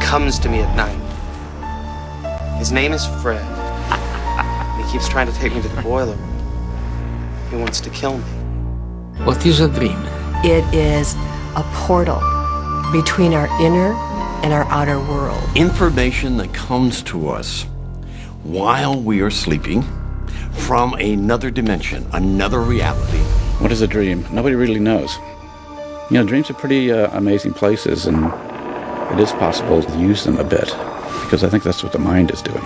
comes to me at night. His name is Fred. And he keeps trying to take me to the boiler room. He wants to kill me. What is a dream? It is a portal between our inner and our outer world. Information that comes to us while we are sleeping from another dimension, another reality. What is a dream? Nobody really knows. You know, dreams are pretty amazing places, and it is possible to use them a bit, because I think that's what the mind is doing.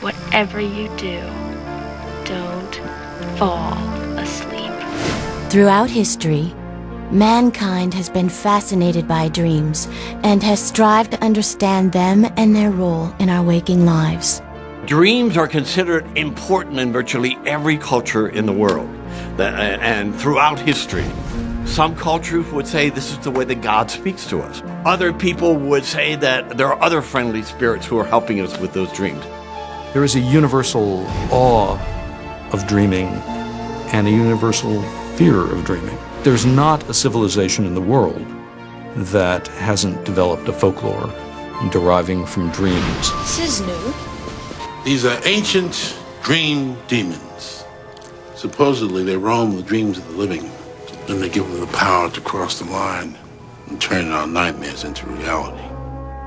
Whatever you do, don't fall asleep. Throughout history, mankind has been fascinated by dreams and has strived to understand them and their role in our waking lives. Dreams are considered important in virtually every culture in the world and throughout history. Some cultures would say this is the way that God speaks to us. Other people would say that there are other friendly spirits who are helping us with those dreams. There is a universal awe of dreaming and a universal fear of dreaming. There's not a civilization in the world that hasn't developed a folklore deriving from dreams. This is new. These are ancient dream demons. Supposedly they roam the dreams of the living, and they give them the power to cross the line and turn our nightmares into reality.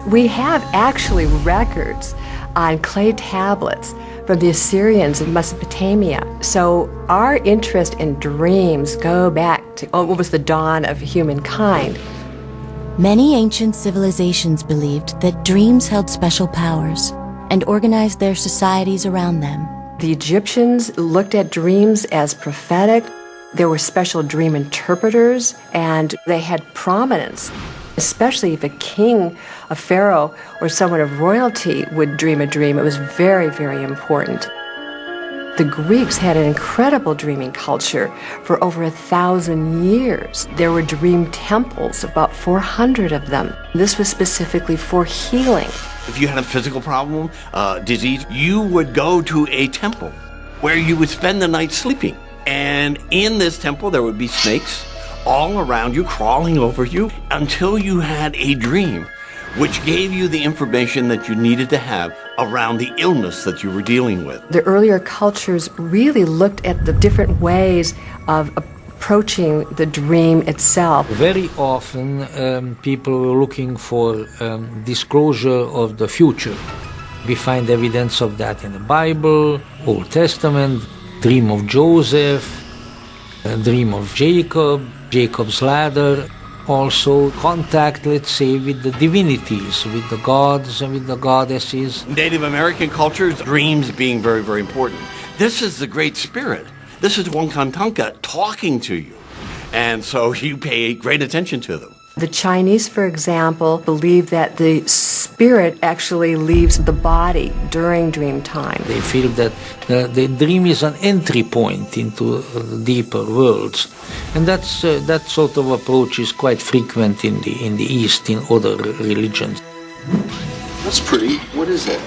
We have actually records on clay tablets from the Assyrians in Mesopotamia. So our interest in dreams go back to what was the dawn of humankind. Many ancient civilizations believed that dreams held special powers and organized their societies around them. The Egyptians looked at dreams as prophetic. There were special dream interpreters, and they had prominence. Especially if a king, a pharaoh, or someone of royalty would dream a dream, it was very, very important. The Greeks had an incredible dreaming culture for over 1,000 years. There were dream temples, about 400 of them. This was specifically for healing. If you had a physical problem, disease, you would go to a temple where you would spend the night sleeping. And in this temple, there would be snakes all around you, crawling over you, until you had a dream, which gave you the information that you needed to have around the illness that you were dealing with. The earlier cultures really looked at the different ways of approaching the dream itself. Very often people were looking for disclosure of the future. We find evidence of that in the Bible, Old Testament, dream of Joseph, dream of Jacob, Jacob's ladder, also contact, let's say, with the divinities, with the gods and with the goddesses. Native American cultures, dreams being very, very important. This is the Great Spirit. This is Wankantanka talking to you. And so you pay great attention to them. The Chinese, for example, believe that the spirit actually leaves the body during dream time. They feel that the dream is an entry point into deeper worlds. And that sort of approach is quite frequent in the East, in other religions. That's pretty. What is that?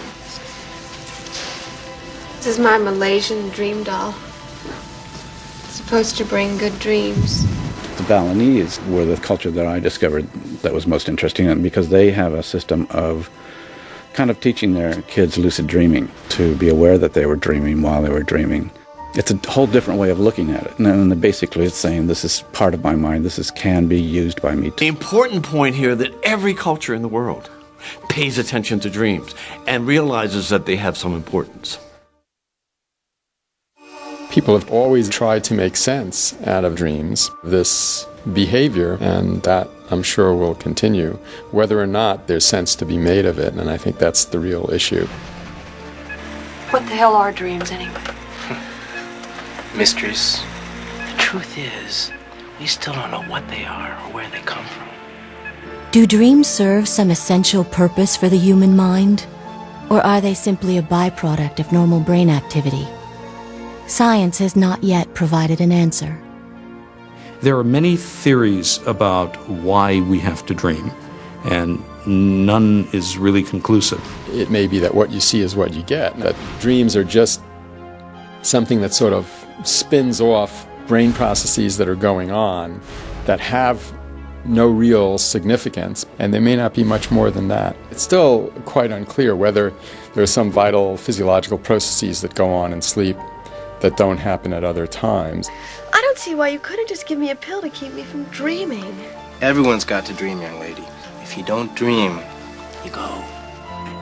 This is my Malaysian dream doll. It's supposed to bring good dreams. The Balinese were the culture that I discovered that was most interesting, because they have a system of kind of teaching their kids lucid dreaming, to be aware that they were dreaming while they were dreaming. It's a whole different way of looking at it. And then basically it's saying this is part of my mind, can be used by me. The important point here that every culture in the world pays attention to dreams and realizes that they have some importance. People have always tried to make sense out of dreams, this behavior, and that I'm sure will continue, whether or not there's sense to be made of it, and I think that's the real issue. What the hell are dreams anyway? Mysteries. The truth is, we still don't know what they are or where they come from. Do dreams serve some essential purpose for the human mind? Or are they simply a byproduct of normal brain activity? Science has not yet provided an answer. There are many theories about why we have to dream, and none is really conclusive. It may be that what you see is what you get, that dreams are just something that sort of spins off brain processes that are going on that have no real significance, and they may not be much more than that. It's still quite unclear whether there are some vital physiological processes that go on in sleep that don't happen at other times. I don't see why you couldn't just give me a pill to keep me from dreaming. Everyone's got to dream, young lady. If you don't dream, you go.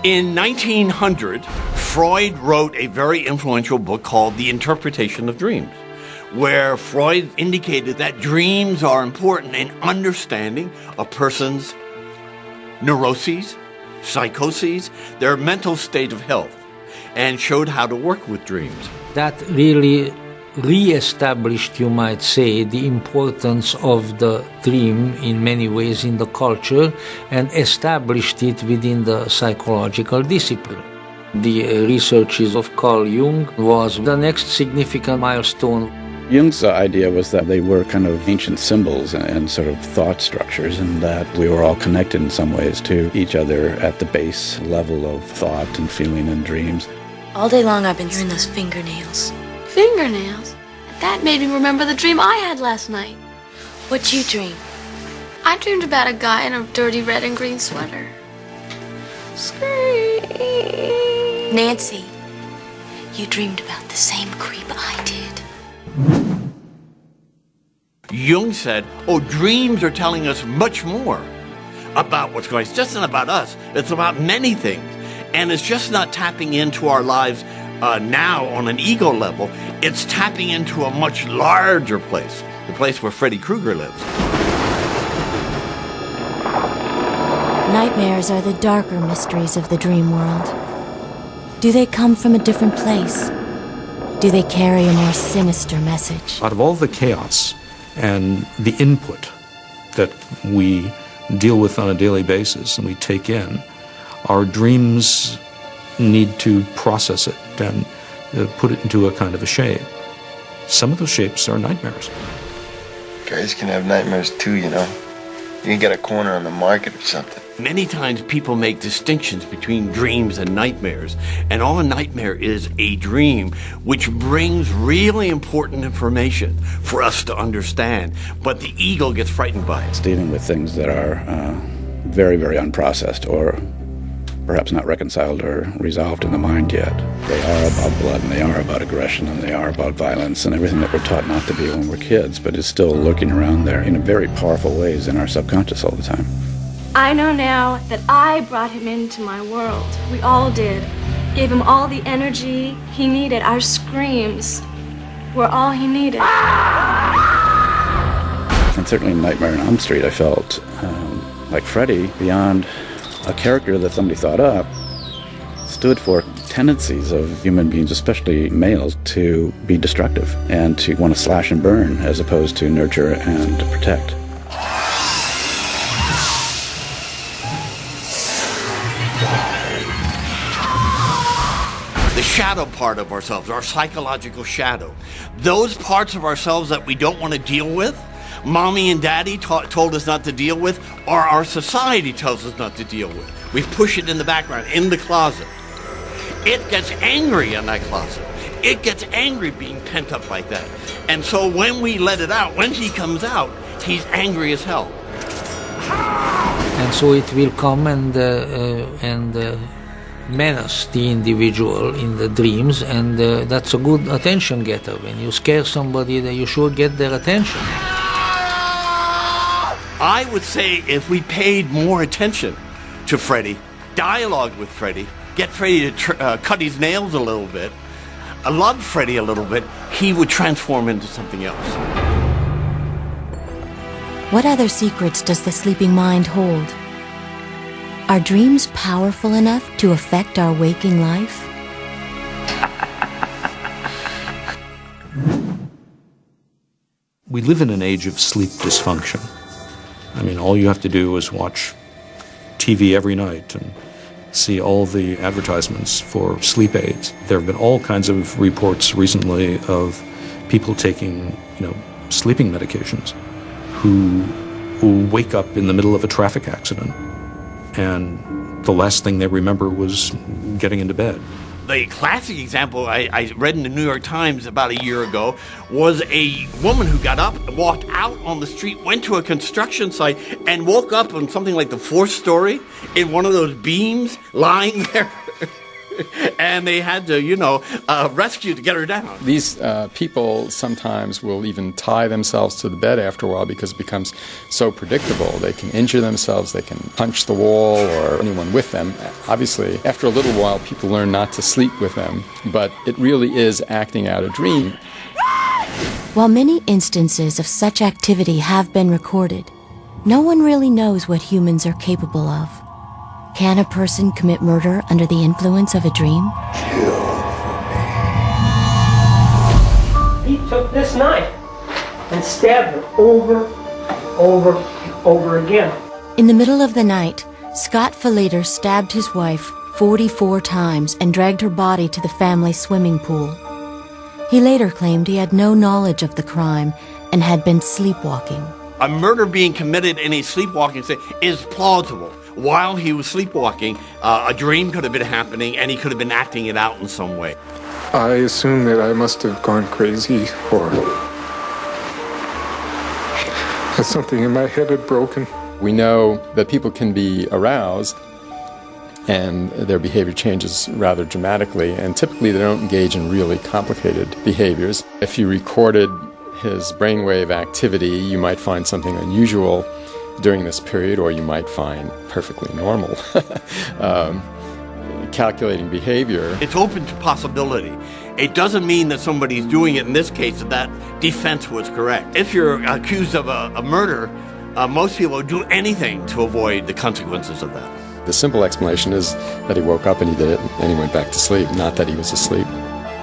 In 1900, Freud wrote a very influential book called The Interpretation of Dreams, where Freud indicated that dreams are important in understanding a person's neuroses, psychoses, their mental state of health, and showed how to work with dreams. That really re-established, you might say, the importance of the dream in many ways in the culture and established it within the psychological discipline. The researches of Carl Jung was the next significant milestone. Jung's idea was that they were kind of ancient symbols and sort of thought structures, and that we were all connected in some ways to each other at the base level of thought and feeling and dreams. All day long I've been hearing those fingernails. Fingernails? That made me remember the dream I had last night. What'd you dream? I dreamed about a guy in a dirty red and green sweater. Scream. Nancy, you dreamed about the same creep I did. Jung said, dreams are telling us much more about what's going on. It's just not about us. It's about many things. And it's just not tapping into our lives now on an ego level. It's tapping into a much larger place, the place where Freddy Krueger lives. Nightmares are the darker mysteries of the dream world. Do they come from a different place? Do they carry a more sinister message? Out of all the chaos and the input that we deal with on a daily basis and we take in, our dreams need to process it and put it into a kind of a shape. Some of those shapes are nightmares. Guys can have nightmares too, you know. You can get a corner on the market or something. Many times people make distinctions between dreams and nightmares, and all a nightmare is a dream which brings really important information for us to understand, but the ego gets frightened by it. It's dealing with things that are very, very unprocessed, or perhaps not reconciled or resolved in the mind yet. They are about blood, and they are about aggression, and they are about violence, and everything that we're taught not to be when we're kids, but is still lurking around there in very powerful ways in our subconscious all the time. I know now that I brought him into my world. We all did. Gave him all the energy he needed. Our screams were all he needed. And certainly in Nightmare on Elm Street, I felt like Freddy, beyond a character that somebody thought up, stood for tendencies of human beings, especially males, to be destructive and to want to slash and burn as opposed to nurture and protect. The shadow part of ourselves, our psychological shadow, those parts of ourselves that we don't want to deal with, mommy and daddy told us not to deal with, or our society tells us not to deal with. We push it in the background, in the closet. It gets angry in that closet. It gets angry being pent up like that. And so when we let it out, when he comes out, he's angry as hell. And so it will come and menace the individual in the dreams, and that's a good attention getter. When you scare somebody, then you sure get their attention. I would say if we paid more attention to Freddy, dialogue with Freddy, get Freddy to cut his nails a little bit, love Freddy a little bit, he would transform into something else. What other secrets does the sleeping mind hold? Are dreams powerful enough to affect our waking life? We live in an age of sleep dysfunction. I mean, all you have to do is watch TV every night and see all the advertisements for sleep aids. There have been all kinds of reports recently of people taking, sleeping medications who wake up in the middle of a traffic accident and the last thing they remember was getting into bed. The classic example I read in the New York Times about a year ago was a woman who got up, walked out on the street, went to a construction site, and woke up on something like the 4th story in one of those beams lying there. And they had to, rescue to get her down. These people sometimes will even tie themselves to the bed after a while because it becomes so predictable. They can injure themselves, they can punch the wall or anyone with them. Obviously, after a little while, people learn not to sleep with them, but it really is acting out a dream. While many instances of such activity have been recorded, no one really knows what humans are capable of. Can a person commit murder under the influence of a dream? He took this knife and stabbed her over again. In the middle of the night, Scott Falater stabbed his wife 44 times and dragged her body to the family swimming pool. He later claimed he had no knowledge of the crime and had been sleepwalking. A murder being committed in a sleepwalking state is plausible. While he was sleepwalking, a dream could have been happening, and he could have been acting it out in some way. I assume that I must have gone crazy, or that something in my head had broken. We know that people can be aroused, and their behavior changes rather dramatically, and typically they don't engage in really complicated behaviors. If you recorded his brainwave activity, you might find something unusual during this period, or you might find perfectly normal calculating behavior. It's open to possibility. It doesn't mean that somebody's doing it in this case that defense was correct. If you're accused of a murder, most people would do anything to avoid the consequences of that. The simple explanation is that he woke up and he did it and he went back to sleep, not that he was asleep.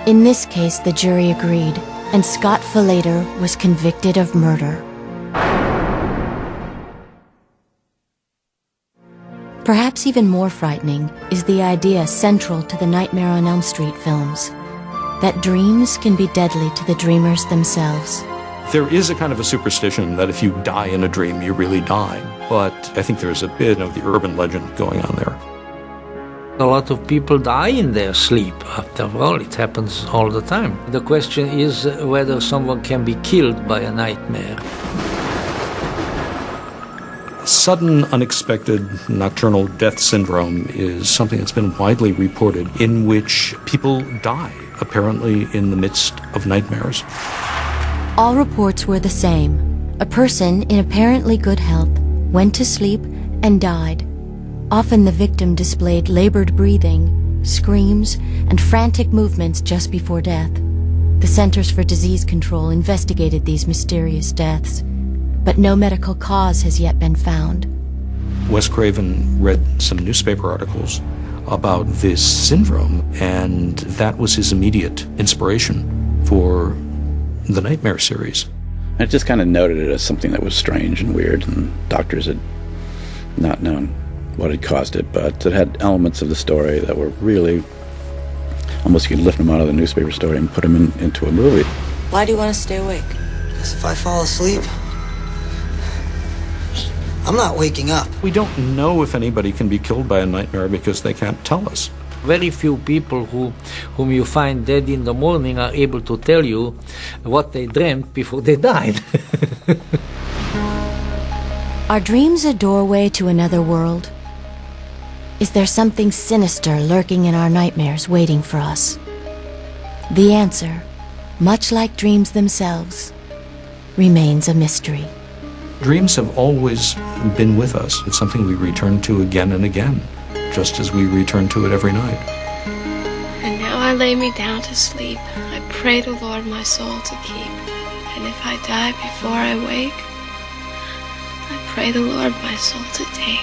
In this case, the jury agreed, and Scott Falater was convicted of murder. Perhaps even more frightening is the idea central to the Nightmare on Elm Street films, that dreams can be deadly to the dreamers themselves. There is a kind of a superstition that if you die in a dream, you really die. But I think there's a bit of the urban legend going on there. A lot of people die in their sleep. After all, it happens all the time. The question is whether someone can be killed by a nightmare. Sudden, unexpected nocturnal death syndrome is something that's been widely reported, in which people die, apparently in the midst of nightmares. All reports were the same. A person in apparently good health went to sleep and died. Often the victim displayed labored breathing, screams, and frantic movements just before death. The Centers for Disease Control investigated these mysterious deaths, but no medical cause has yet been found. Wes Craven read some newspaper articles about this syndrome, and that was his immediate inspiration for the Nightmare series. I just kind of noted it as something that was strange and weird, and doctors had not known what had caused it, but it had elements of the story that were really, almost you could lift them out of the newspaper story and put them into a movie. Why do you want to stay awake? Because if I fall asleep, I'm not waking up. We don't know if anybody can be killed by a nightmare because they can't tell us. Very few people whom you find dead in the morning are able to tell you what they dreamt before they died. Are dreams a doorway to another world? Is there something sinister lurking in our nightmares waiting for us? The answer, much like dreams themselves, remains a mystery. Dreams have always been with us. It's something we return to again and again, just as we return to it every night. And now I lay me down to sleep. I pray the Lord my soul to keep. And if I die before I wake, I pray the Lord my soul to take.